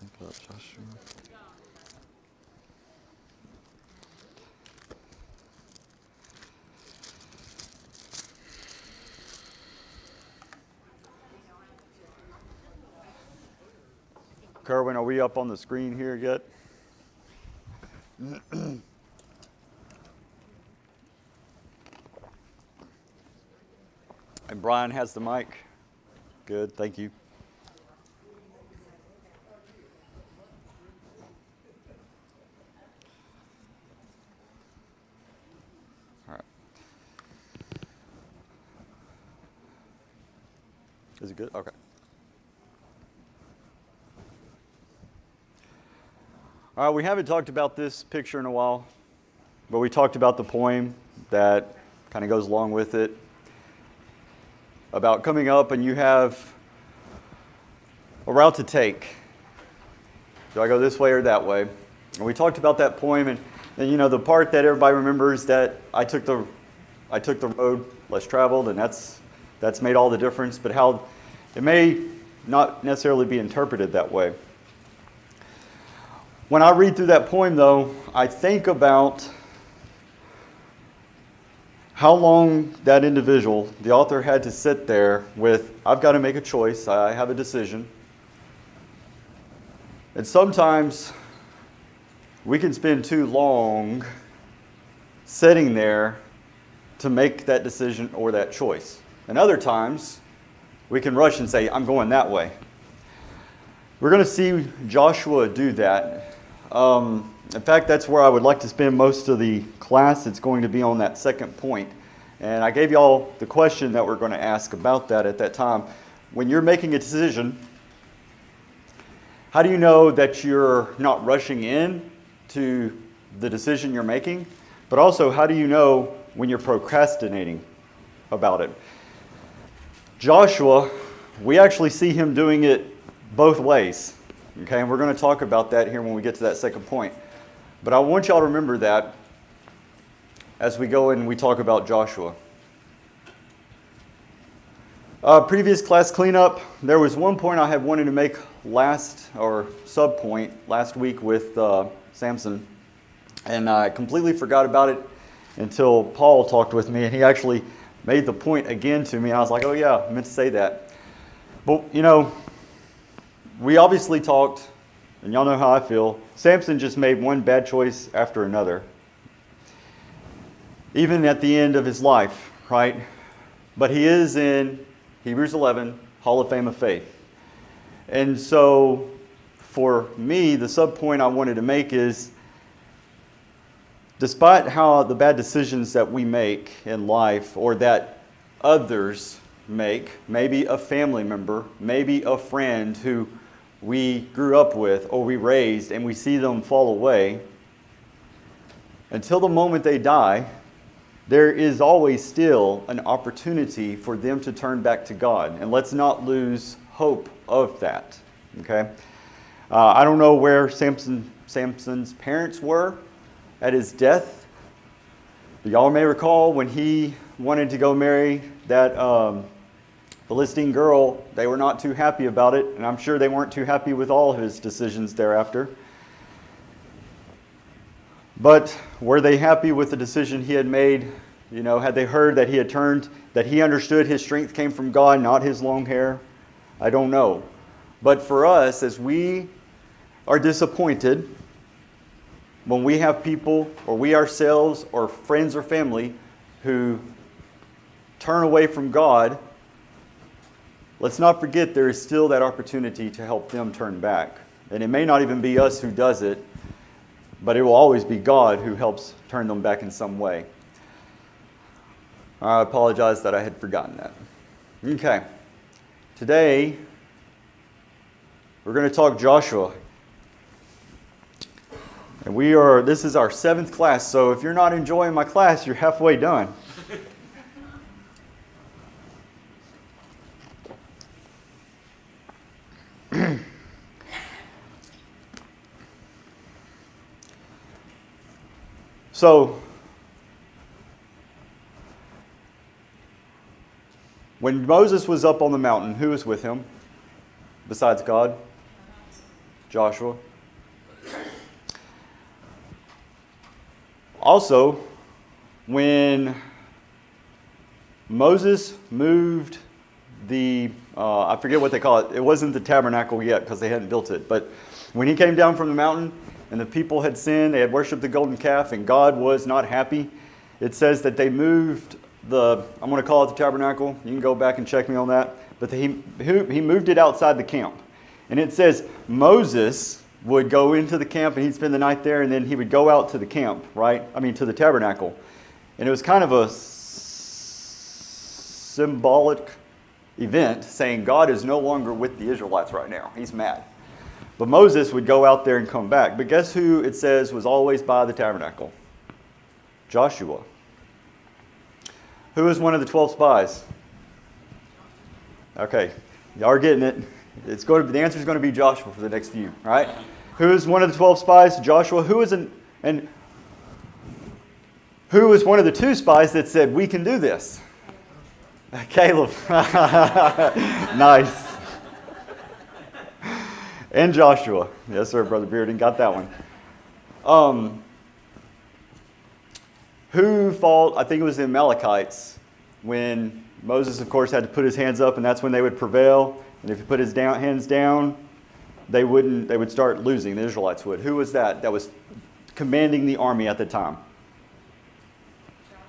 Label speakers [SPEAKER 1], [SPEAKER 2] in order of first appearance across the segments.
[SPEAKER 1] Look up Joshua. Kerwin, are we up on the screen here yet? And Brian has the mic. Good, thank you. All right. Is it good? Okay. All right, we haven't talked about this picture in a while, but we talked about the poem that kind of goes along with it about coming up and you have a route to take. Do I go this way or that way? And we talked about that poem, and you know the part that everybody remembers that I took the road less traveled, and that's made all the difference. But how it may not necessarily be interpreted that way. When I read through that poem, though, I think about how long that individual, the author, had to sit there with, I've got to make a choice, I have a decision. And sometimes we can spend too long sitting there to make that decision or that choice. And other times, we can rush and say, I'm going that way. We're going to see Joshua do that. In fact, that's where I would like to spend most of the class. It's going to be on that second point. And I gave you all the question that we're going to ask about that at that time. When you're making a decision, how do you know that you're not rushing in to the decision you're making? But also, how do you know when you're procrastinating about it? Joshua, we actually see him doing it both ways. Okay, and we're going to talk about that here when we get to that second point. But I want y'all to remember that as we go and we talk about Joshua. Previous class cleanup, there was one point I had wanted to make sub point last week with Samson. And I completely forgot about it until Paul talked with me, and he actually made the point again to me. And I was like, oh yeah, I meant to say that. But you know, we obviously talked, and y'all know how I feel. Samson just made one bad choice after another. Even at the end of his life, right? But he is in Hebrews 11, Hall of Fame of Faith. And so, for me, the sub-point I wanted to make is, despite how the bad decisions that we make in life, or that others make, maybe a family member, maybe a friend who we grew up with or we raised, and we see them fall away, until the moment they die, there is always still an opportunity for them to turn back to God. And let's not lose hope of that. Okay? I don't know where Samson's parents were at his death. But y'all may recall when he wanted to go marry that Philistine girl, they were not too happy about it, and I'm sure they weren't too happy with all his decisions thereafter. But were they happy with the decision he had made? You know, had they heard that he had turned, that he understood his strength came from God, not his long hair? I don't know. But for us, as we are disappointed when we have people, or we ourselves, or friends or family, who turn away from God, let's not forget there is still that opportunity to help them turn back. And it may not even be us who does it, but it will always be God who helps turn them back in some way. I apologize that I had forgotten that. Okay. Today, we're going to talk Joshua. And this is our 7th class, so if you're not enjoying my class, you're halfway done. So, when Moses was up on the mountain, who was with him besides God? Joshua. Also, when Moses moved I forget what they call it. It wasn't the tabernacle yet because they hadn't built it. But when he came down from the mountain and the people had sinned, they had worshipped the golden calf, and God was not happy. It says that they moved I'm going to call it the tabernacle. You can go back and check me on that. But he moved it outside the camp. And it says Moses would go into the camp and he'd spend the night there, and then he would go out to the camp, right? To the tabernacle. And it was kind of a symbolic event saying God is no longer with the Israelites right now. He's mad. But Moses would go out there and come back. But guess who it says was always by the tabernacle? Joshua. Who is one of the 12 spies? Okay, y'all are getting it. The answer is going to be Joshua for the next few, right? Who is one of the 12 spies? Joshua. Who is one of the 2 spies that said, we can do this? Caleb. Nice. And Joshua. Yes, sir, Brother Bearden. Got that one. Who fought, I think it was the Amalekites, when Moses, of course, had to put his hands up, and that's when they would prevail. And if he put his hands down, they would start losing. The Israelites would. Who was that was commanding the army at the time?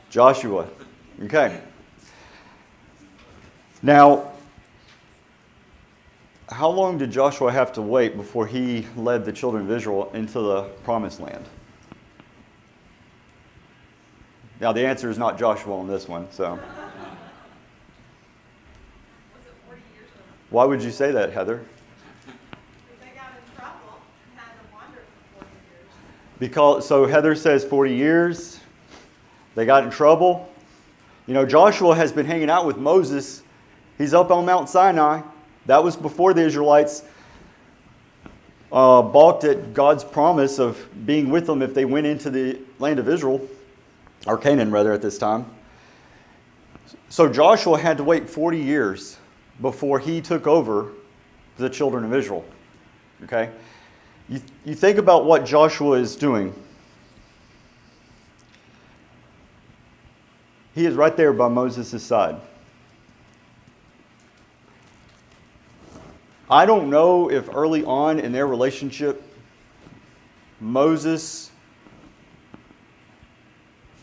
[SPEAKER 1] Joshua. Okay. Now, how long did Joshua have to wait before he led the children of Israel into the promised land? Now, the answer is not Joshua on this one, so.
[SPEAKER 2] Was it 40 years?
[SPEAKER 1] Why would you say that, Heather?
[SPEAKER 2] Because they got in trouble and had to wander for 40 years.
[SPEAKER 1] So Heather says 40 years. They got in trouble. Joshua has been hanging out with Moses. He's up on Mount Sinai. That was before the Israelites balked at God's promise of being with them if they went into the land of Israel. Or Canaan, rather, at this time. So Joshua had to wait 40 years before he took over the children of Israel. Okay? You think about what Joshua is doing. He is right there by Moses' side. I don't know if early on in their relationship, Moses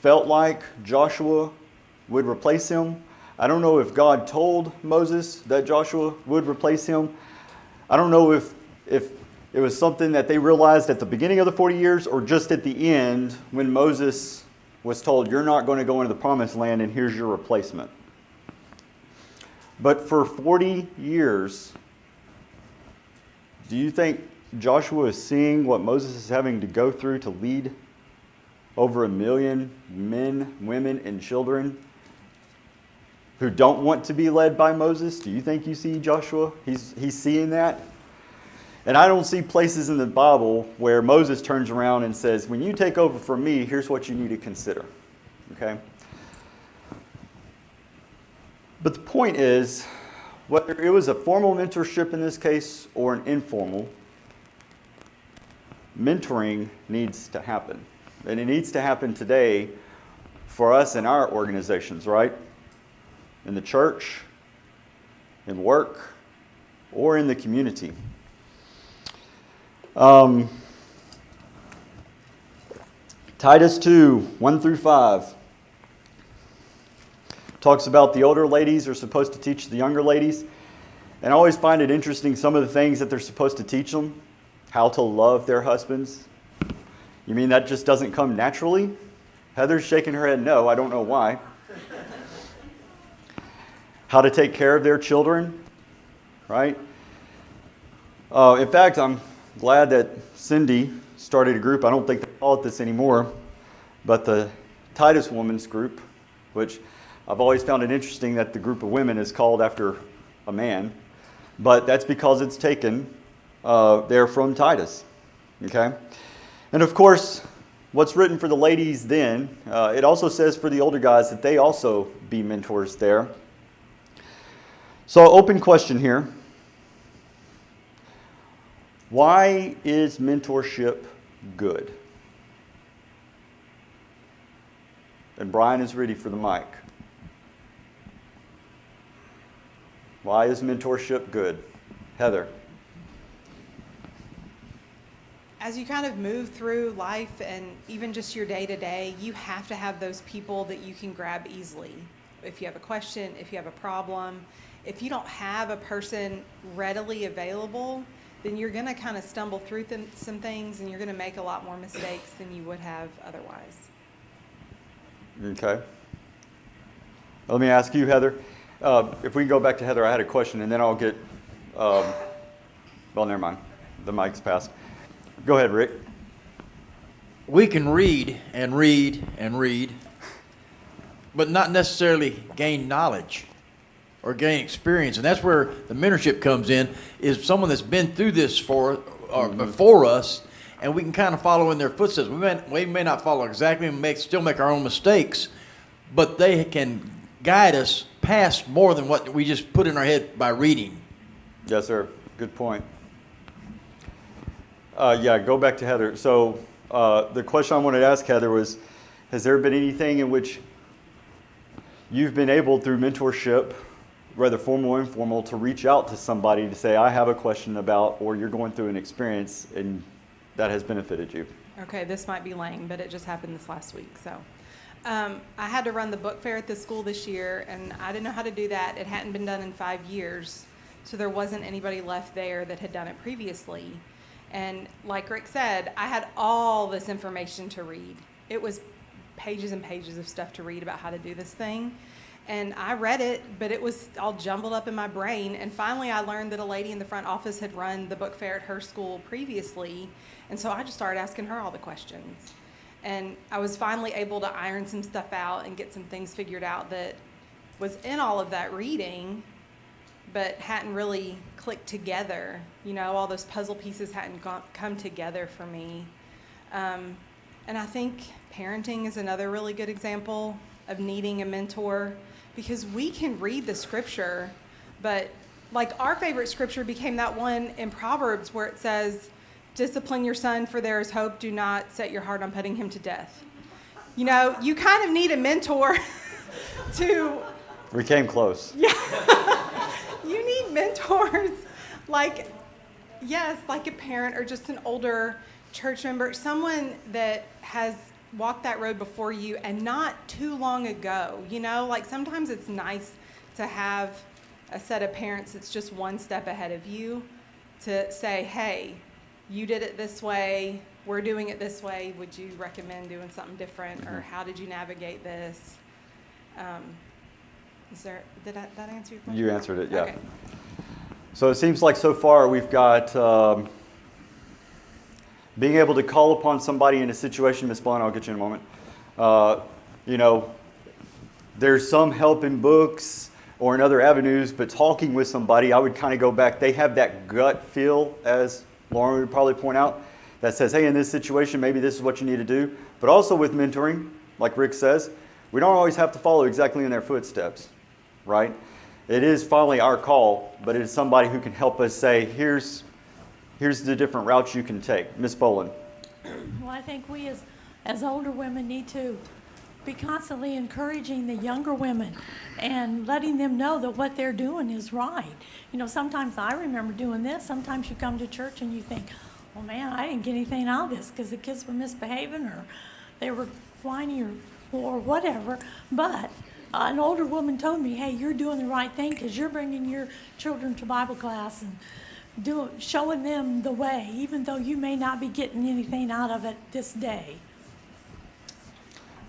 [SPEAKER 1] felt like Joshua would replace him. I don't know if God told Moses that Joshua would replace him. I don't know if it was something that they realized at the beginning of the 40 years or just at the end when Moses was told, you're not going to go into the promised land and here's your replacement. But for 40 years, do you think Joshua is seeing what Moses is having to go through to lead over 1 million men, women, and children who don't want to be led by Moses? Do you think you see Joshua? He's seeing that. And I don't see places in the Bible where Moses turns around and says, when you take over for me, here's what you need to consider. Okay? But the point is, whether it was a formal mentorship in this case or an informal, mentoring needs to happen. And it needs to happen today for us in our organizations, right? In the church, in work, or in the community. Titus 2, 1 through 5 talks about the older ladies are supposed to teach the younger ladies. And I always find it interesting, some of the things that they're supposed to teach them. How to love their husbands. You mean that just doesn't come naturally? Heather's shaking her head no, I don't know why. How to take care of their children, right? In fact, I'm glad that Cindy started a group. I don't think they call it this anymore, but the Titus Women's Group, which I've always found it interesting that the group of women is called after a man, but that's because it's taken there from Titus, okay? And of course, what's written for the ladies then, it also says for the older guys that they also be mentors there. So open question here. Why is mentorship good? And Brian is ready for the mic. Why is mentorship good? Heather.
[SPEAKER 2] As you kind of move through life and even just your day to day, you have to have those people that you can grab easily. If you have a question, if you have a problem, if you don't have a person readily available, then you're going to kind of stumble through some things, and you're going to make a lot more mistakes than you would have otherwise.
[SPEAKER 1] Okay. Let me ask you, Heather. If we can go back to Heather, I had a question, and then I'll get, well, never mind. The mic's passed. Go ahead, Rick.
[SPEAKER 3] We can read and read and read, but not necessarily gain knowledge or gain experience. And that's where the mentorship comes in, is someone that's been through this before us, and we can kind of follow in their footsteps. We may not follow exactly, and still make our own mistakes, but they can guide us past more than what we just put in our head by reading.
[SPEAKER 1] Yes, sir. Good point. Yeah, go back to Heather. So the question I wanted to ask Heather was, has there been anything in which you've been able, through mentorship, whether formal or informal, to reach out to somebody to say, I have a question about, or you're going through an experience, and that has benefited you?
[SPEAKER 2] Okay, this might be lame, but it just happened this last week. So I had to run the book fair at the school this year, and I didn't know how to do that. It hadn't been done in 5 years, so there wasn't anybody left there that had done it previously. And like Rick said, I had all this information to read. It was pages and pages of stuff to read about how to do this thing. And I read it, but it was all jumbled up in my brain. And finally, I learned that a lady in the front office had run the book fair at her school previously. And so I just started asking her all the questions. And I was finally able to iron some stuff out and get some things figured out that was in all of that reading, but hadn't really clicked together. You know, all those puzzle pieces hadn't come together for me. And I think parenting is another really good example of needing a mentor, because we can read the scripture, but like our favorite scripture became that one in Proverbs where it says, discipline your son, for there is hope. Do not set your heart on putting him to death. You know, you kind of need a mentor to...
[SPEAKER 1] We came close.
[SPEAKER 2] Yeah. You need mentors like, yes, like a parent or just an older church member, someone that has walked that road before you and not too long ago. You know, like sometimes it's nice to have a set of parents that's just one step ahead of you to say, hey, you did it this way, we're doing it this way, would you recommend doing something different, or how did you navigate this? Did that answer your question?
[SPEAKER 1] You answered it, yeah.
[SPEAKER 2] Okay.
[SPEAKER 1] So it seems like so far we've got being able to call upon somebody in a situation. Ms. Blunt, I'll get you in a moment. You know, there's some help in books or in other avenues, but talking with somebody, I would kind of go back. They have that gut feel, as Lauren would probably point out, that says, hey, in this situation, maybe this is what you need to do. But also with mentoring, like Rick says, we don't always have to follow exactly in their footsteps, right? It is finally our call, but it is somebody who can help us say, here's the different routes you can take. Ms. Boland.
[SPEAKER 4] Well, I think we as older women need to be constantly encouraging the younger women and letting them know that what they're doing is right. You know, sometimes I remember doing this. Sometimes you come to church and you think, oh man, I didn't get anything out of this because the kids were misbehaving or they were whiny or whatever. But an older woman told me, hey, you're doing the right thing because you're bringing your children to Bible class and showing them the way, even though you may not be getting anything out of it this day.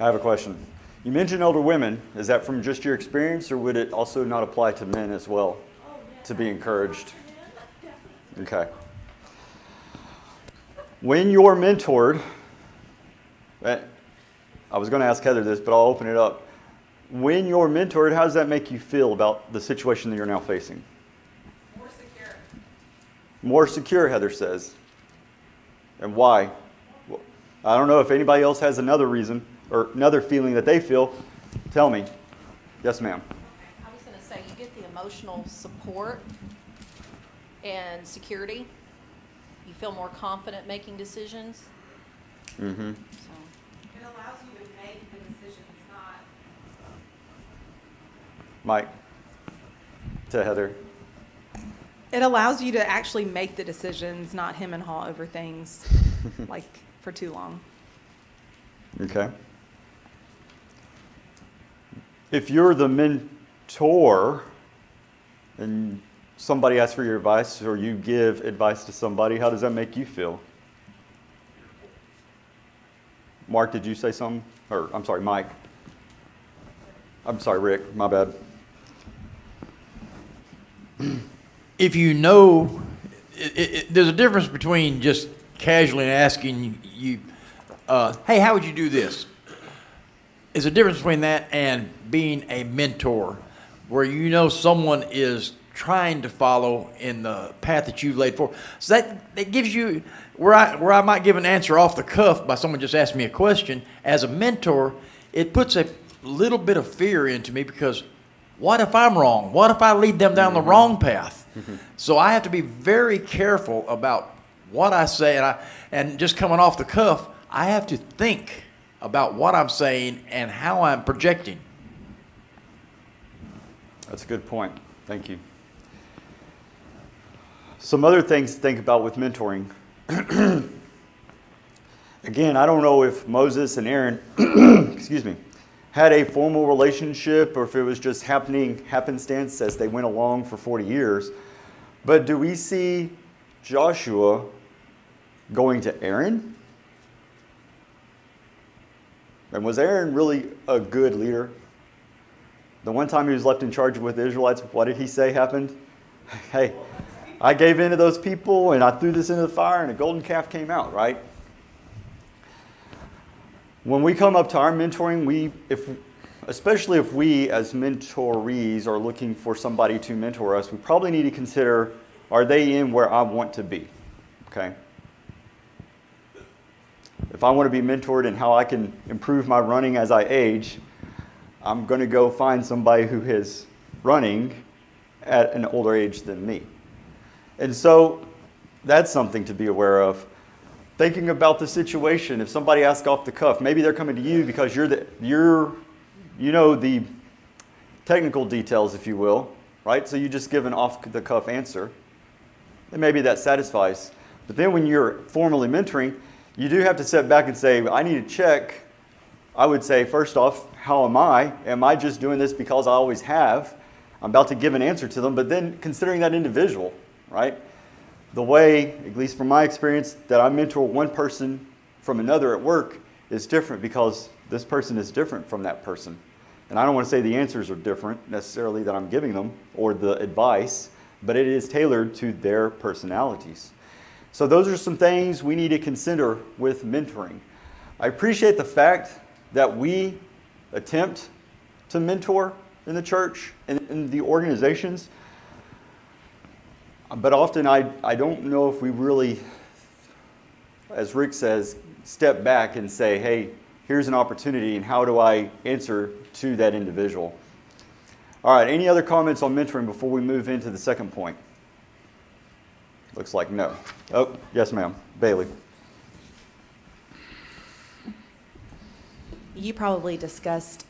[SPEAKER 1] I have a question. You mentioned older women. Is that from just your experience, or would it also not apply to men as well, to be encouraged? Okay. When you're mentored, I was going to ask Heather this, but I'll open it up. When you're mentored, how does that make you feel about the situation that you're now facing?
[SPEAKER 2] More secure.
[SPEAKER 1] More secure, Heather says. And why? Well, I don't know if anybody else has another reason or another feeling that they feel. Tell me. Yes, ma'am.
[SPEAKER 5] I was going to say, you get the emotional support and security. you feel more confident making decisions.
[SPEAKER 1] Mm-hmm.
[SPEAKER 5] So,
[SPEAKER 2] It allows you to make the decisions, not.
[SPEAKER 1] Mike, to Heather.
[SPEAKER 2] It allows you to actually make the decisions, not him and haw over things like for too long.
[SPEAKER 1] Okay. If you're the mentor and somebody asks for your advice or you give advice to somebody, how does that make you feel? Mark, did you say something? Or, I'm sorry, Mike. I'm sorry, Rick, my bad.
[SPEAKER 3] If you know, there's a difference between just casually asking you, hey, how would you do this? There's a difference between that and being a mentor, where you know someone is trying to follow in the path that you've laid forth. So that gives you, where I might give an answer off the cuff by someone just asking me a question, as a mentor, it puts a little bit of fear into me, because what if I'm wrong? What if I lead them down the wrong path? So I have to be very careful about what I say, and just coming off the cuff, I have to think about what I'm saying and how I'm projecting.
[SPEAKER 1] That's a good point. Thank you. Some other things to think about with mentoring. Again, I don't know if Moses and Aaron, excuse me, had a formal relationship or if it was just happenstance as they went along for 40 years. But do we see Joshua going to Aaron? And was Aaron really a good leader? The one time he was left in charge with the Israelites, what did he say happened? Hey, I gave in to those people and I threw this into the fire and a golden calf came out, right? When we come up to our mentoring, especially if we as mentorees are looking for somebody to mentor us, we probably need to consider, are they in where I want to be? Okay. If I want to be mentored in how I can improve my running as I age, I'm going to go find somebody who is running at an older age than me. And so that's something to be aware of. Thinking about the situation, if somebody asks off the cuff, maybe they're coming to you because you know the technical details, if you will, right? So you just give an off-the-cuff answer, and maybe that satisfies. But then when you're formally mentoring, you do have to step back and say, I need to check. I would say, first off, how am I? Am I just doing this because I always have? I'm about to give an answer to them, but then considering that individual, right? The way, at least from my experience, that I mentor one person from another at work is different because this person is different from that person. And I don't want to say the answers are different necessarily that I'm giving them or the advice, but it is tailored to their personalities. So those are some things we need to consider with mentoring. I appreciate the fact that we attempt to mentor in the church and in the organizations, but often I don't know if we really, as Rick says, step back and say, hey, here's an opportunity and how do I answer to that individual? All right, any other comments on mentoring before we move into the second point? Looks like no. Oh, yes, ma'am. Bailey.
[SPEAKER 6] You probably discussed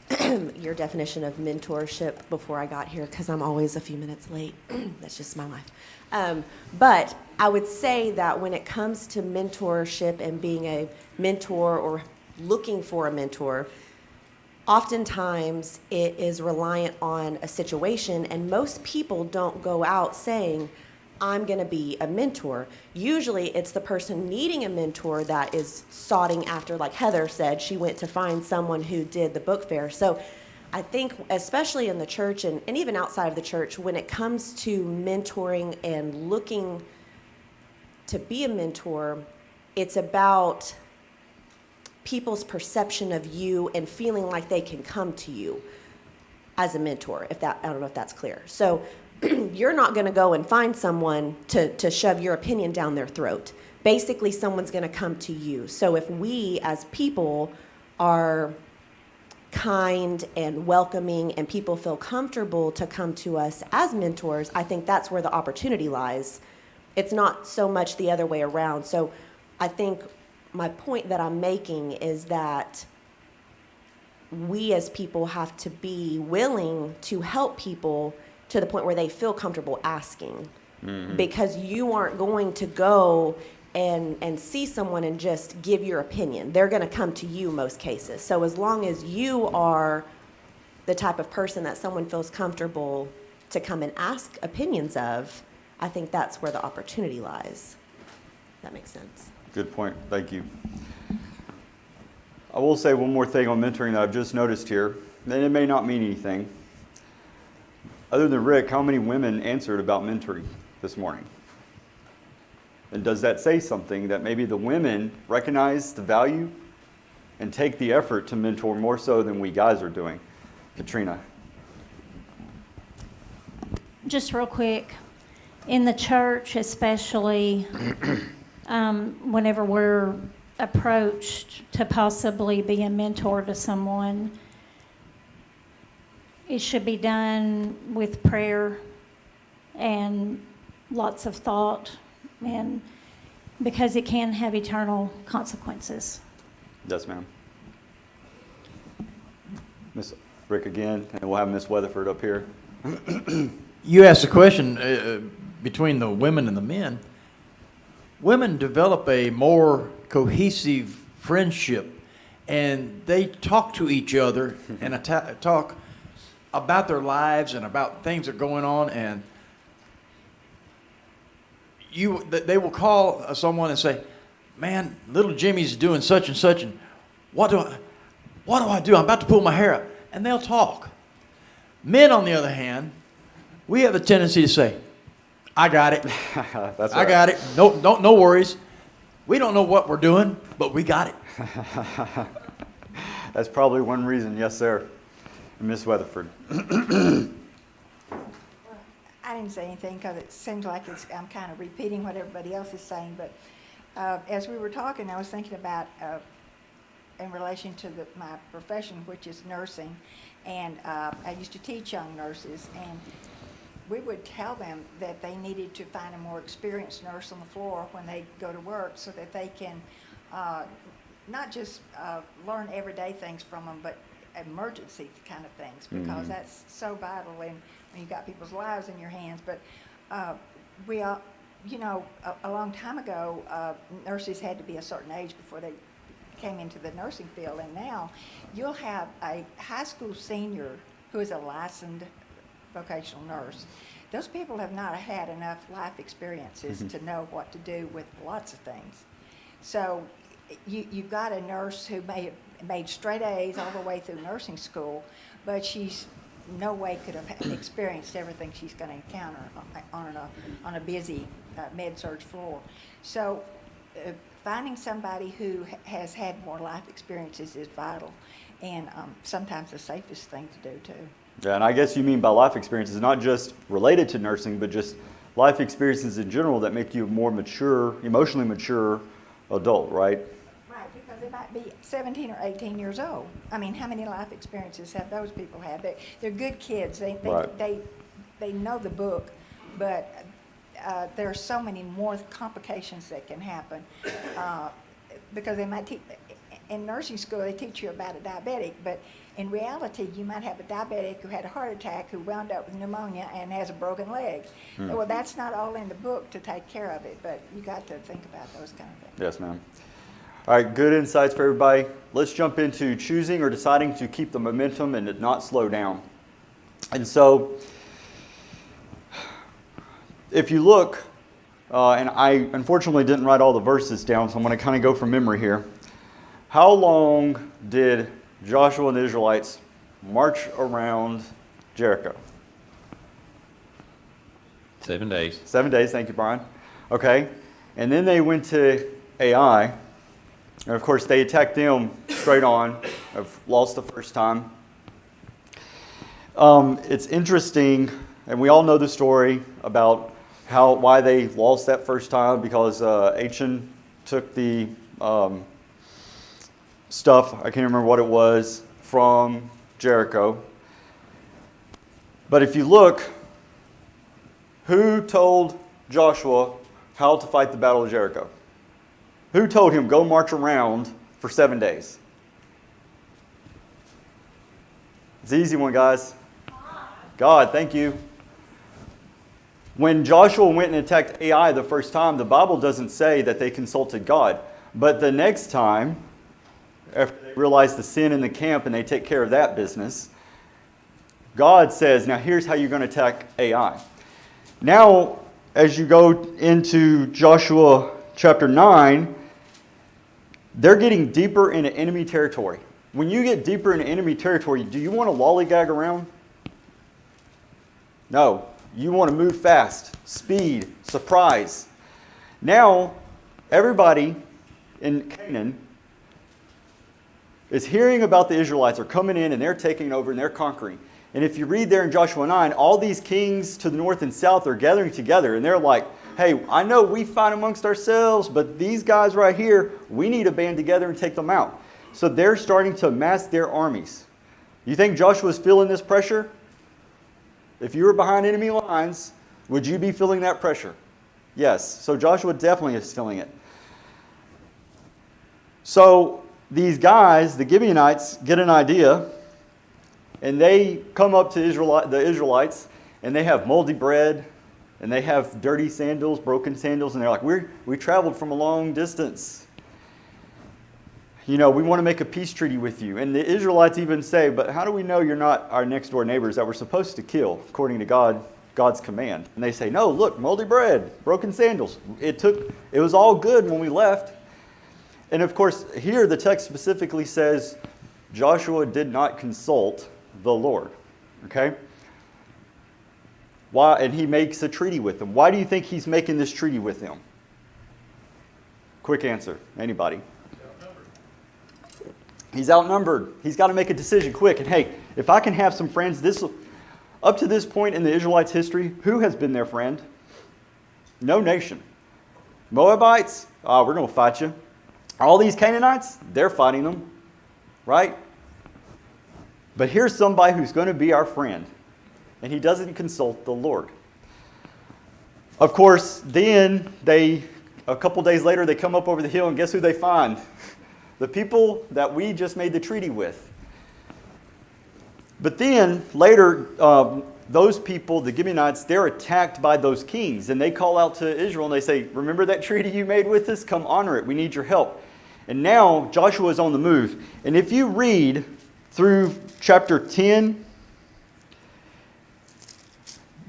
[SPEAKER 6] your definition of mentorship before I got here because I'm always a few minutes late. That's just my life. But I would say that when it comes to mentorship and being a mentor or looking for a mentor, oftentimes it is reliant on a situation, and most people don't go out saying, I'm going to be a mentor. Usually it's the person needing a mentor that is soughting after, like Heather said, she went to find someone who did the book fair. So I think especially in the church and even outside of the church, when it comes to mentoring and looking to be a mentor, it's about people's perception of you and feeling like they can come to you as a mentor, I don't know if that's clear. So you're not going to go and find someone to shove your opinion down their throat. Basically, someone's going to come to you. So if we as people are kind and welcoming and people feel comfortable to come to us as mentors, I think that's where the opportunity lies, It's not so much the other way around. So I think my point that I'm making is that we as people have to be willing to help people to the point where they feel comfortable asking. Because you aren't going to go and see someone and just give your opinion. They're going to come to you most cases. So as long as you are the type of person that someone feels comfortable to come and ask opinions of, I think that's where the opportunity lies. That makes sense.
[SPEAKER 1] Good point. Thank you. I will say one more thing on mentoring that I've just noticed here, and it may not mean anything. Other than Rick, how many women answered about mentoring this morning? And does that say something that maybe the women recognize the value and take the effort to mentor more so than we guys are doing? Katrina.
[SPEAKER 7] Just real quick, in the church especially, whenever we're approached to possibly be a mentor to someone, it should be done with prayer and lots of thought, and because it can have eternal consequences.
[SPEAKER 1] Yes, ma'am. Miss Rick again, and we'll have Miss Weatherford up here.
[SPEAKER 3] You asked the question between the women and the men. Women develop a more cohesive friendship, and they talk to each other and talk about their lives and about things that are going on, and they will call someone and say, "Man, little Jimmy's doing such and such, and what do I do? I'm about to pull my hair out," and they'll talk. Men, on the other hand, we have a tendency to say, "I got it.
[SPEAKER 1] That's
[SPEAKER 3] I got it. No worries. We don't know what we're doing, but we got it."
[SPEAKER 1] That's probably one reason. Yes, sir. Miss Weatherford.
[SPEAKER 8] I didn't say anything because it seems like I'm kind of repeating what everybody else is saying, but as we were talking, I was thinking about in relation to my profession, which is nursing, and I used to teach young nurses, and we would tell them that they needed to find a more experienced nurse on the floor when they go to work so that they can not just learn everyday things from them, but emergency kind of things, because that's so vital when you've got people's lives in your hands. But we all, a long time ago, nurses had to be a certain age before they came into the nursing field, and now you'll have a high school senior who is a licensed vocational nurse. Those people have not had enough life experiences to know what to do with lots of things. So you've got a nurse who may have made straight A's all the way through nursing school, but she's no way could have experienced everything she's going to encounter on a busy med-surg floor. So finding somebody who has had more life experiences is vital, and sometimes the safest thing to do too.
[SPEAKER 1] Yeah, and I guess you mean by life experiences, not just related to nursing, but just life experiences in general that make you a more mature, emotionally mature adult, right?
[SPEAKER 8] Right, because they might be 17 or 18 years old. I mean, how many life experiences have those people had? They're good kids. They know the book, but there are so many more complications that can happen because they might teach. In nursing school, they teach you about a diabetic, but in reality, you might have a diabetic who had a heart attack, who wound up with pneumonia and has a broken leg. Well, that's not all in the book to take care of it, but you got to think about those kind of things.
[SPEAKER 1] Yes, ma'am. All right, good insights for everybody. Let's jump into choosing or deciding to keep the momentum and not slow down. And so, if you look, and I unfortunately didn't write all the verses down, so I'm going to kind of go from memory here. How long did Joshua and the Israelites march around Jericho?
[SPEAKER 9] 7 days.
[SPEAKER 1] 7 days, thank you, Brian. Okay, and then they went to Ai, and of course they attacked them straight on. I've lost the first time. It's interesting, and we all know the story about why they lost that first time, because Achan took the stuff, I can't remember what it was, from Jericho. But if you look, who told Joshua how to fight the Battle of Jericho? Who told him go march around for 7 days? It's an easy one, guys. God, thank you. When Joshua went and attacked Ai the first time, the Bible doesn't say that they consulted God. But the next time, after they realize the sin in the camp and they take care of that business, God says, now here's how you're going to attack Ai. Now, as you go into Joshua chapter 9, they're getting deeper into enemy territory. When you get deeper into enemy territory, do you want to lollygag around? No. You want to move fast, speed, surprise. Now, everybody in Canaan is hearing about the Israelites are coming in and they're taking over and they're conquering. And if you read there in Joshua 9, all these kings to the north and south are gathering together and they're like, hey, I know we fight amongst ourselves, but these guys right here, we need to band together and take them out. So they're starting to amass their armies. You think Joshua's feeling this pressure? If you were behind enemy lines, would you be feeling that pressure? Yes. So Joshua definitely is feeling it. So these guys, the Gibeonites, get an idea, and they come up to the Israelites, and they have moldy bread, and they have dirty sandals, broken sandals, and they're like, we traveled from a long distance. You know, we want to make a peace treaty with you. And the Israelites even say, but how do we know you're not our next door neighbors that we're supposed to kill according to God's command? And they say, no, look, moldy bread, broken sandals. It was all good when we left. And of course, here the text specifically says Joshua did not consult the Lord. Okay? Why? And he makes a treaty with them. Why do you think he's making this treaty with them? Quick answer. Anybody? He's outnumbered. He's got to make a decision quick. And hey, if I can have some friends, up to this point in the Israelites' history, who has been their friend? No nation. Moabites, we're going to fight you. All these Canaanites, they're fighting them, right? But here's somebody who's going to be our friend, and he doesn't consult the Lord. Of course, then a couple days later, they come up over the hill, and guess who they find? The people that we just made the treaty with. But then, later, those people, the Gibeonites, they're attacked by those kings. And they call out to Israel and they say, remember that treaty you made with us? Come honor it. We need your help. And now Joshua is on the move. And if you read through chapter 10,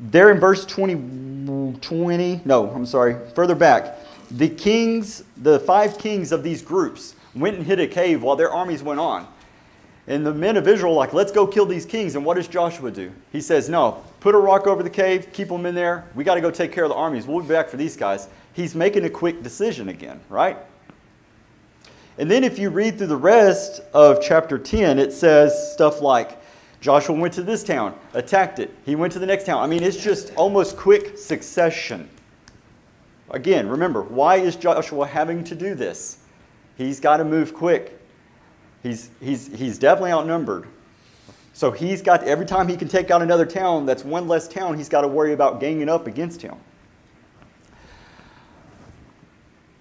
[SPEAKER 1] there in verse further back, the 5 kings of these groups went and hid a cave while their armies went on. And the men of Israel are like, let's go kill these kings. And what does Joshua do? He says, no, put a rock over the cave, keep them in there. We got to go take care of the armies. We'll be back for these guys. He's making a quick decision again, right? And then if you read through the rest of chapter 10, it says stuff like, Joshua went to this town, attacked it. He went to the next town. I mean, it's just almost quick succession. Again, remember, why is Joshua having to do this? He's got to move quick. He's definitely outnumbered. So he's got, every time he can take out another town, that's one less town he's got to worry about ganging up against him.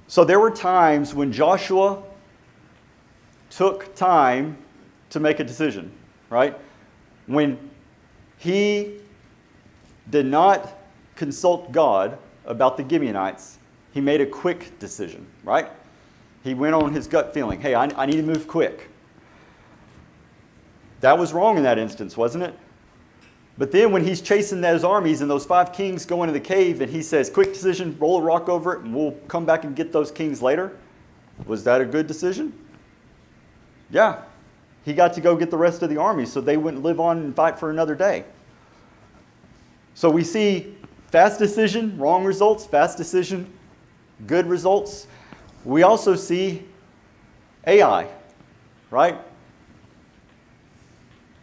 [SPEAKER 1] So there were times when Joshua took time to make a decision, right? When he did not consult God about the Gibeonites, he made a quick decision, right? He went on his gut feeling. Hey, I need to move quick. That was wrong in that instance, wasn't it? But then when he's chasing those armies and those 5 kings go into the cave and he says, quick decision, roll a rock over it and we'll come back and get those kings later. Was that a good decision? Yeah. He got to go get the rest of the army so they wouldn't live on and fight for another day. So we see fast decision, wrong results, fast decision, good results. We also see Ai, right?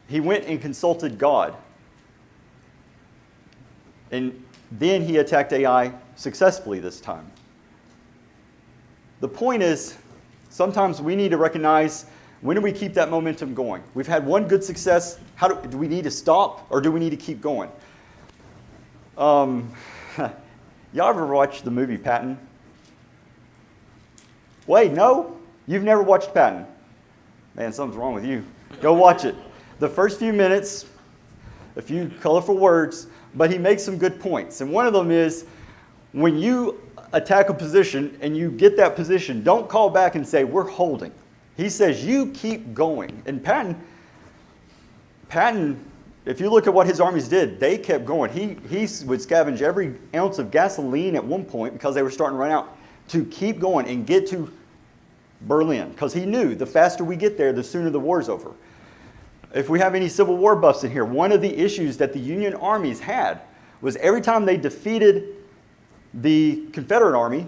[SPEAKER 1] He went and consulted God. And then he attacked Ai successfully this time. The point is, sometimes we need to recognize, when do we keep that momentum going? We've had one good success. Do we need to stop or do we need to keep going? Y'all ever watched the movie Patton? Wait, no? You've never watched Patton? Man, something's wrong with you. Go watch it. The first few minutes, a few colorful words, but he makes some good points. And one of them is, when you attack a position and you get that position, don't call back and say, we're holding. He says, you keep going. And Patton, if you look at what his armies did, they kept going. He would scavenge every ounce of gasoline at one point because they were starting to run out, to keep going and get to Berlin, because he knew the faster we get there, the sooner the war's over. If we have any Civil War buffs in here, one of the issues that the Union armies had was every time they defeated the Confederate army,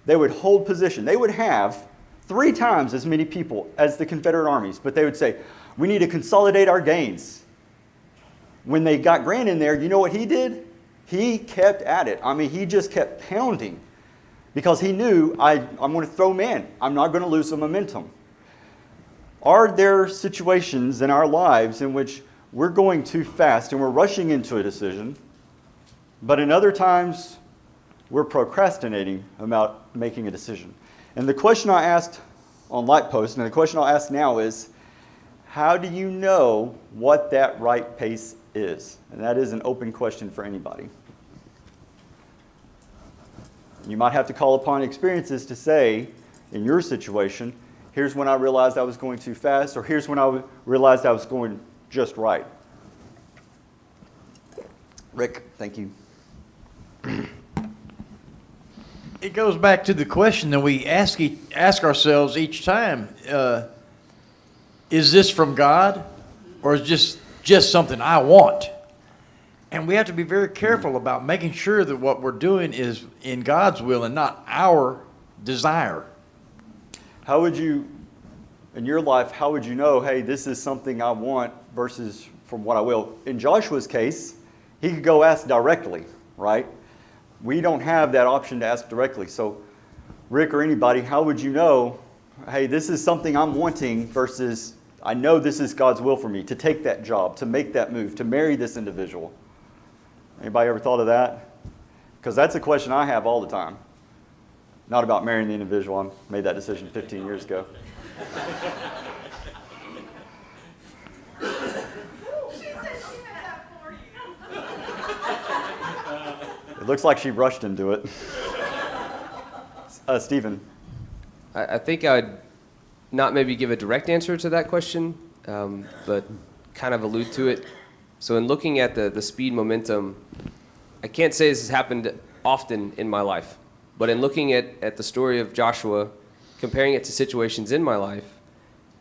[SPEAKER 1] they would hold position. They would have 3 times as many people as the Confederate armies, but they would say, we need to consolidate our gains. When they got Grant in there, you know what he did? He kept at it. I mean, he just kept pounding because he knew, I'm going to throw them in. I'm not going to lose the momentum. Are there situations in our lives in which we're going too fast and we're rushing into a decision, but in other times we're procrastinating about making a decision? And the question I asked on Lightpost, and the question I'll ask now is, how do you know what that right pace is? And that is an open question for anybody. You might have to call upon experiences to say, in your situation, here's when I realized I was going too fast, or here's when I realized I was going just right. Rick, thank you.
[SPEAKER 3] It goes back to the question that we ask ourselves each time, is this from God, or is this just something I want? And we have to be very careful about making sure that what we're doing is in God's will and not our desire.
[SPEAKER 1] How would you, in your life, how would you know, hey, this is something I want versus from what I will? In Joshua's case, he could go ask directly, right? We don't have that option to ask directly. So, Rick or anybody, how would you know, hey, this is something I'm wanting versus I know this is God's will for me, to take that job, to make that move, to marry this individual? Anybody ever thought of that? Because that's a question I have all the time. Not about marrying the individual. I made that decision 15 years ago. It looks like she rushed into it. Stephen.
[SPEAKER 9] I think I'd not maybe give a direct answer to that question, but kind of allude to it. So in looking at the speed momentum, I can't say this has happened often in my life, but in looking at the story of Joshua, comparing it to situations in my life,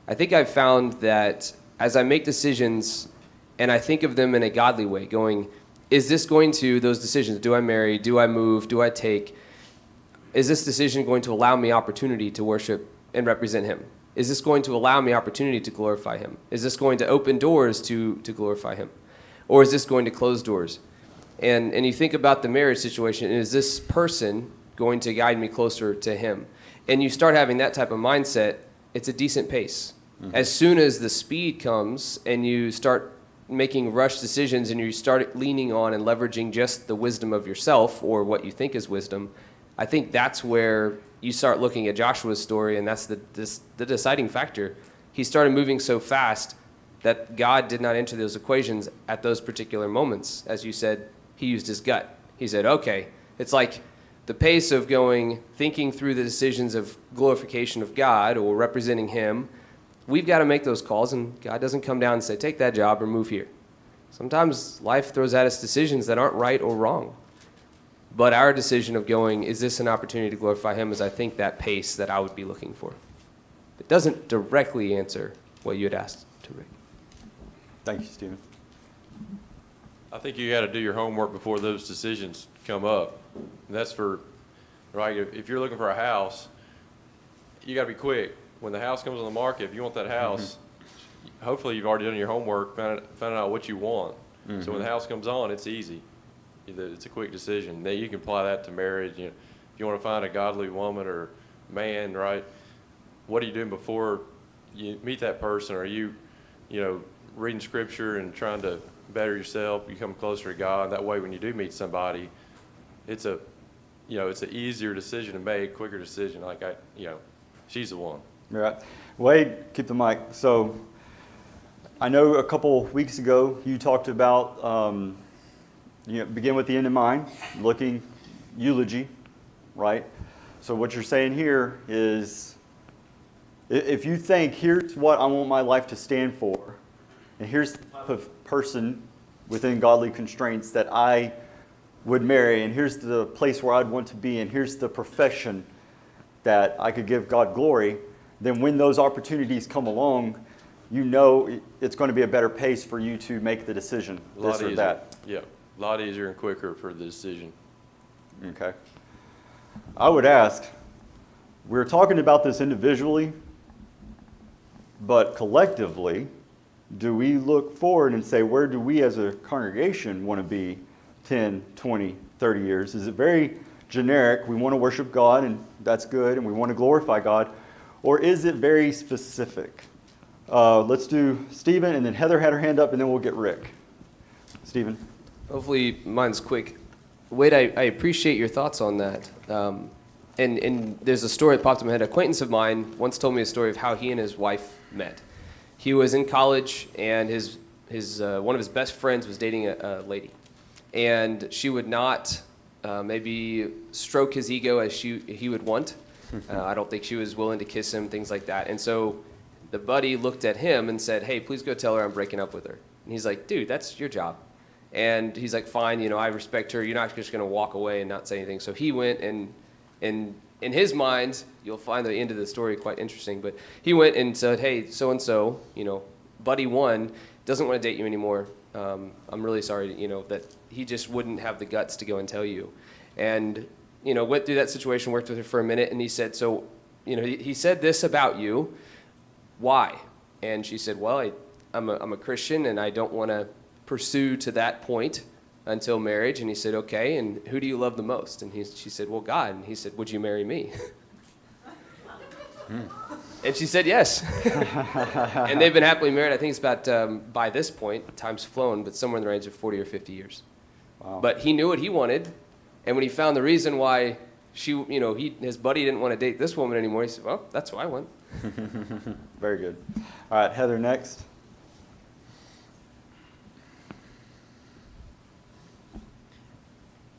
[SPEAKER 9] I think I've found that as I make decisions and I think of them in a godly way, going, is this going to, those decisions, do I marry, do I move, do I take, is this decision going to allow me opportunity to worship and represent him? Is this going to allow me opportunity to glorify him? Is this going to open doors to glorify him? Or is this going to close doors? And you think about the marriage situation, is this person going to guide me closer to him? And you start having that type of mindset, it's a decent pace. Mm-hmm. As soon as the speed comes and you start making rush decisions and you start leaning on and leveraging just the wisdom of yourself or what you think is wisdom, I think that's where you start looking at Joshua's story, and that's the deciding factor. He started moving so fast that God did not enter those equations at those particular moments. As you said, he used his gut. He said, okay, it's like the pace of going, thinking through the decisions of glorification of God or representing him. We've got to make those calls, and God doesn't come down and say, take that job or move here. Sometimes life throws at us decisions that aren't right or wrong. But our decision of going, is this an opportunity to glorify him, is I think that pace that I would be looking for. It doesn't directly answer what you had asked to Rick.
[SPEAKER 1] Thank you, Stephen.
[SPEAKER 10] I think you got to do your homework before those decisions come up. And that's for, right, if you're looking for a house, you got to be quick. When the house comes on the market, if you want that house, hopefully you've already done your homework, found out what you want. So when the house comes on, it's easy. It's a quick decision. Then you can apply that to marriage. You know, if you want to find a godly woman or man, right, what are you doing before you meet that person? Are you reading scripture and trying to better yourself, become closer to God? That way when you do meet somebody, it's a you know, it's an easier decision to make, quicker decision. Like she's the one.
[SPEAKER 1] Right. Wade, keep the mic. So I know a couple weeks ago you talked about, begin with the end in mind, looking eulogy, right? So what you're saying here is, if you think, here's what I want my life to stand for, and here's the type of person within godly constraints that I would marry, and here's the place where I'd want to be, and here's the profession that I could give God glory, then when those opportunities come along, you know it's going to be a better pace for you to make the decision, this or that.
[SPEAKER 10] Yeah, a lot easier and quicker for the decision.
[SPEAKER 1] Okay. I would ask, we're talking about this individually, but collectively, do we look forward and say, where do we as a congregation want to be 10, 20, 30 years? Is it very generic? We want to worship God, and that's good, and we want to glorify God. Or is it very specific? Let's do Stephen, and then Heather had her hand up, and then we'll get Rick. Stephen.
[SPEAKER 9] Hopefully mine's quick. Wade, I appreciate your thoughts on that. And there's a story that popped in my head. An acquaintance of mine once told me a story of how he and his wife met. He was in college, and his one of his best friends was dating a lady. And she would not maybe stroke his ego as he would want. I don't think she was willing to kiss him, things like that. And so the buddy looked at him and said, "Hey, please go tell her I'm breaking up with her." And he's like, "Dude, that's your job." And he's like, "Fine, I respect her. You're not just going to walk away and not say anything." So he went, and in his mind, you'll find the end of the story quite interesting, but he went and said, "Hey, so-and-so, buddy one doesn't want to date you anymore. I'm really sorry, that he just wouldn't have the guts to go and tell you." And, went through that situation, worked with her for a minute, and he said, "So, he said this about you. Why?" And she said, "Well, I'm a Christian, and I don't want to pursue to that point until marriage." And he said, "Okay, and who do you love the most?" And she said, "Well, God." And he said, "Would you marry me?" And she said yes. And they've been happily married. I think it's about, by this point, time's flown, but somewhere in the range of 40 or 50 years.
[SPEAKER 1] Wow.
[SPEAKER 9] But he knew what he wanted, and when he found the reason why his buddy didn't want to date this woman anymore, he said, "Well, that's what I want."
[SPEAKER 1] Very good. All right, Heather, next.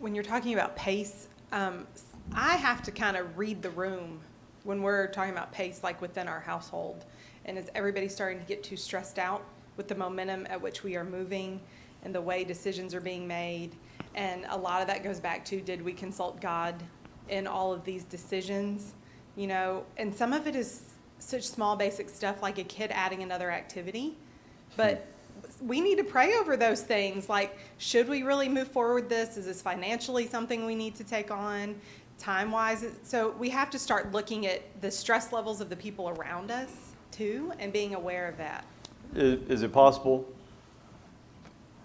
[SPEAKER 2] When you're talking about pace, I have to kind of read the room when we're talking about pace, like within our household. And is everybody starting to get too stressed out with the momentum at which we are moving and the way decisions are being made? And a lot of that goes back to, did we consult God in all of these decisions? And some of it is such small basic stuff like a kid adding another activity. But we need to pray over those things. Like, should we really move forward with this? Is this financially something we need to take on? Time-wise? So we have to start looking at the stress levels of the people around us, too, and being aware of that.
[SPEAKER 1] Is it possible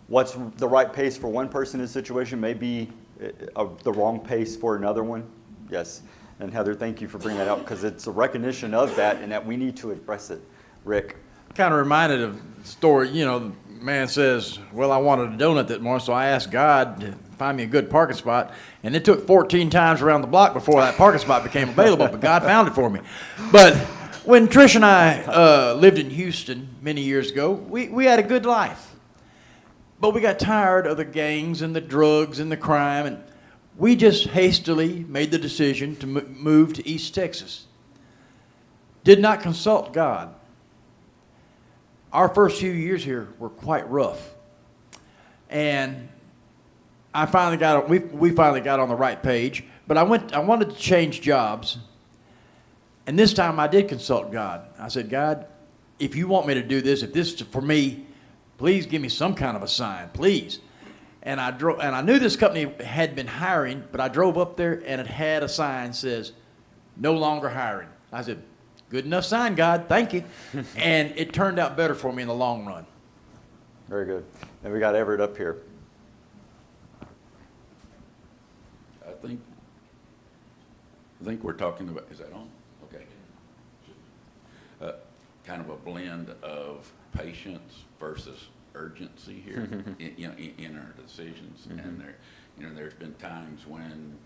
[SPEAKER 1] what's the right pace for one person in a situation may be the wrong pace for another one? Yes. And Heather, thank you for bringing that up, because it's a recognition of that and that we need to address it. Rick.
[SPEAKER 3] Kind of reminded of the story, the man says, "Well, I wanted a donut that morning, so I asked God to find me a good parking spot, and it took 14 times around the block before that parking spot became available, but God found it for me." But when Trish and I lived in Houston many years ago, we had a good life. But we got tired of the gangs and the drugs and the crime, and we just hastily made the decision to move to East Texas. Did not consult God. Our first few years here were quite rough. And we finally got on the right page, but I wanted to change jobs. And this time I did consult God. I said, "God, if you want me to do this, if this is for me, please give me some kind of a sign, please." And I knew this company had been hiring, but I drove up there and it had a sign that says, "No longer hiring." I said, "Good enough sign, God, thank you." And it turned out better for me in the long run.
[SPEAKER 1] Very good. And we got Everett up here.
[SPEAKER 11] I think we're talking about, is that on? Okay. Kind of a blend of patience versus urgency here in our decisions. And there's been times when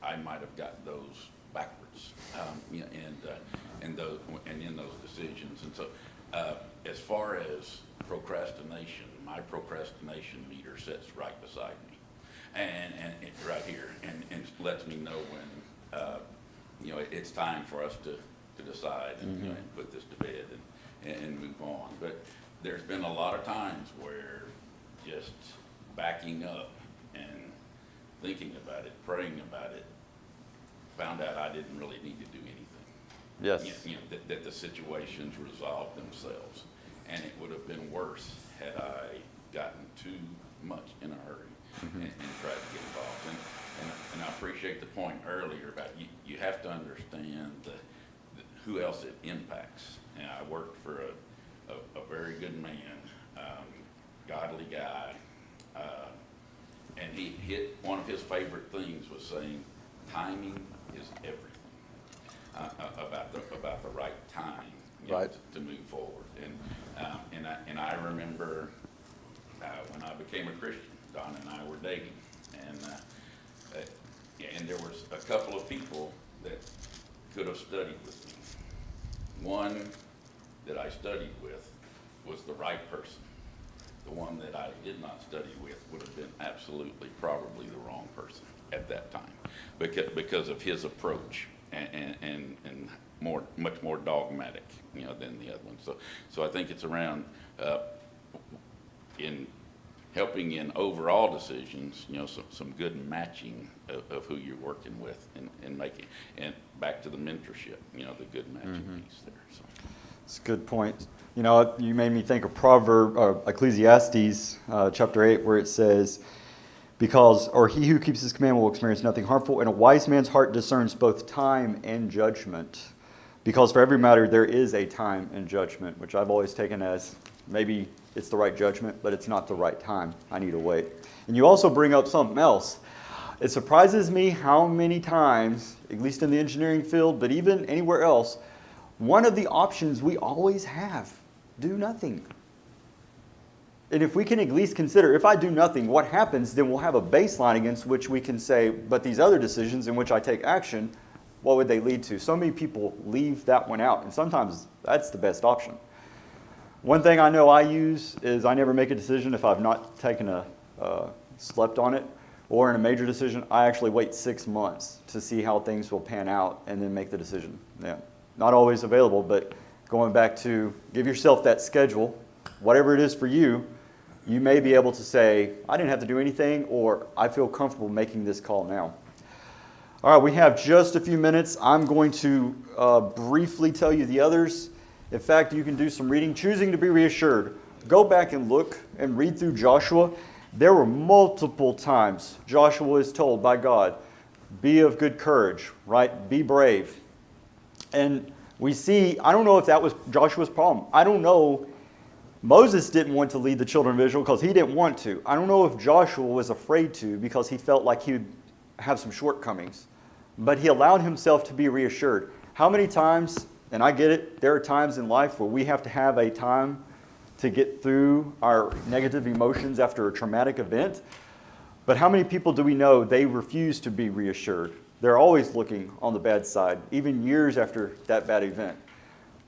[SPEAKER 11] I might have got those backwards, you know, and in those decisions. And so, as far as procrastination, my procrastination meter sits right beside me, and it's right here, and lets me know when you know it's time for us to decide and, you know, and put this to bed and move on. But there's been a lot of times where just backing up and thinking about it, praying about it, found out I didn't really need to do anything.
[SPEAKER 1] Yes.
[SPEAKER 11] You know, that the situations resolved themselves. And it would have been worse had I gotten too much in a hurry and tried to get involved. And I appreciate the point earlier about you have to understand who else it impacts. And I worked for a very good man, godly guy, and he hit one of his favorite things was saying, timing is everything. About the right time, you know,
[SPEAKER 1] Right.
[SPEAKER 11] to move forward. And I remember when I became a Christian, Don and I were dating, and there was a couple of people that could have studied with me. One that I studied with was the right person. The one that I did not study with would have been absolutely probably the wrong person at that time, because of his approach and much more dogmatic, you know, than the other one. So I think it's around in helping in overall decisions, you know, some good matching of who you're working with and making, and back to the mentorship, you know, the good matching piece there. So.
[SPEAKER 1] It's a good point. You know, you made me think of Ecclesiastes chapter 8, where it says, he who keeps his commandment will experience nothing harmful, and a wise man's heart discerns both time and judgment. Because for every matter there is a time and judgment, which I've always taken as maybe it's the right judgment, but it's not the right time. I need to wait. And you also bring up something else. It surprises me how many times, at least in the engineering field, but even anywhere else, one of the options we always have, do nothing. And if we can at least consider, if I do nothing, what happens, then we'll have a baseline against which we can say, but these other decisions in which I take action, what would they lead to? So many people leave that one out, and sometimes that's the best option. One thing I know I use is I never make a decision if I've not taken slept on it, or in a major decision, I actually wait 6 months to see how things will pan out and then make the decision. Yeah. Not always available, but going back to give yourself that schedule, whatever it is for you, you may be able to say, I didn't have to do anything, or I feel comfortable making this call now. All right, we have just a few minutes. I'm going to briefly tell you the others. In fact, you can do some reading. Choosing to be reassured. Go back and look and read through Joshua. There were multiple times Joshua is told by God, be of good courage, right? Be brave. And we see, I don't know if that was Joshua's problem. I don't know. Moses didn't want to lead the children of Israel because he didn't want to. I don't know if Joshua was afraid to because he felt like he would have some shortcomings. But he allowed himself to be reassured. How many times, and I get it, there are times in life where we have to have a time to get through our negative emotions after a traumatic event. But how many people do we know they refuse to be reassured? They're always looking on the bad side, even years after that bad event.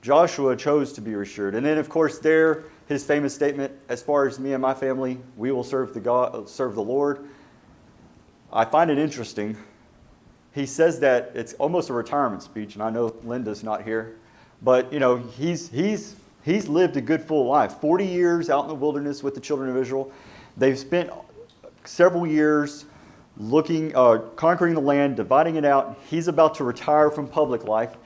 [SPEAKER 1] Joshua chose to be reassured. And then, of course, his famous statement, as far as me and my family, we will serve the Lord. I find it interesting. He says that it's almost a retirement speech, and I know Linda's not here. But, you know, he's lived a good full life. 40 years out in the wilderness with the children of Israel. They've spent several years conquering the land, dividing it out. He's about to retire from public life.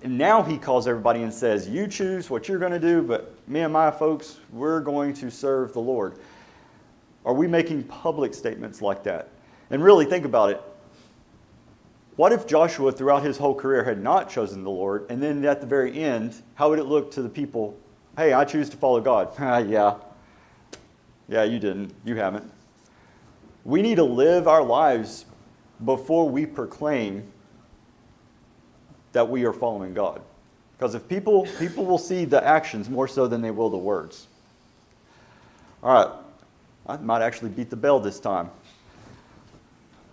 [SPEAKER 1] And now he calls everybody and says, you choose what you're going to do, but me and my folks, we're going to serve the Lord. Are we making public statements like that? And really think about it. What if Joshua throughout his whole career had not chosen the Lord, and then at the very end, how would it look to the people? Hey, I choose to follow God. Yeah, you didn't. You haven't. We need to live our lives before we proclaim that we are following God. Because if people will see the actions more so than they will the words. All right, I might actually beat the bell this time.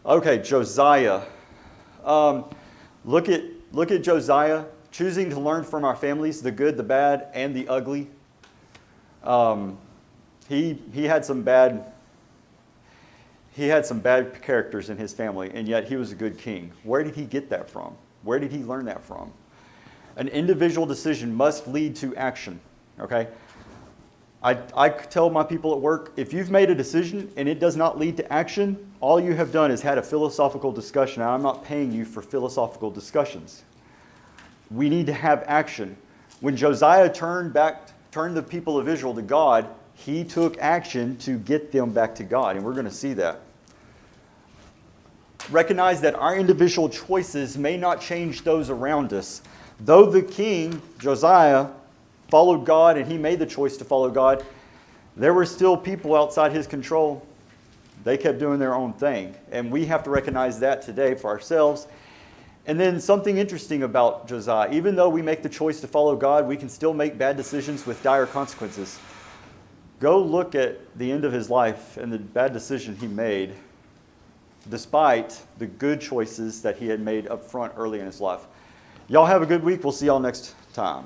[SPEAKER 1] Okay, Josiah. Look at Josiah choosing to learn from our families, the good, the bad, and the ugly. He had some bad characters in his family, and yet he was a good king. Where did he get that from? Where did he learn that from? An individual decision must lead to action. Okay? I tell my people at work, if you've made a decision and it does not lead to action, all you have done is had a philosophical discussion, and I'm not paying you for philosophical discussions. We need to have action. When Josiah turned the people of Israel to God, he took action to get them back to God, and we're going to see that. Recognize that our individual choices may not change those around us. Though the king, Josiah, followed God and he made the choice to follow God, there were still people outside his control. They kept doing their own thing. And we have to recognize that today for ourselves. And then something interesting about Josiah, even though we make the choice to follow God, we can still make bad decisions with dire consequences. Go look at the end of his life and the bad decision he made, despite the good choices that he had made up front early in his life. Y'all have a good week. We'll see y'all next time.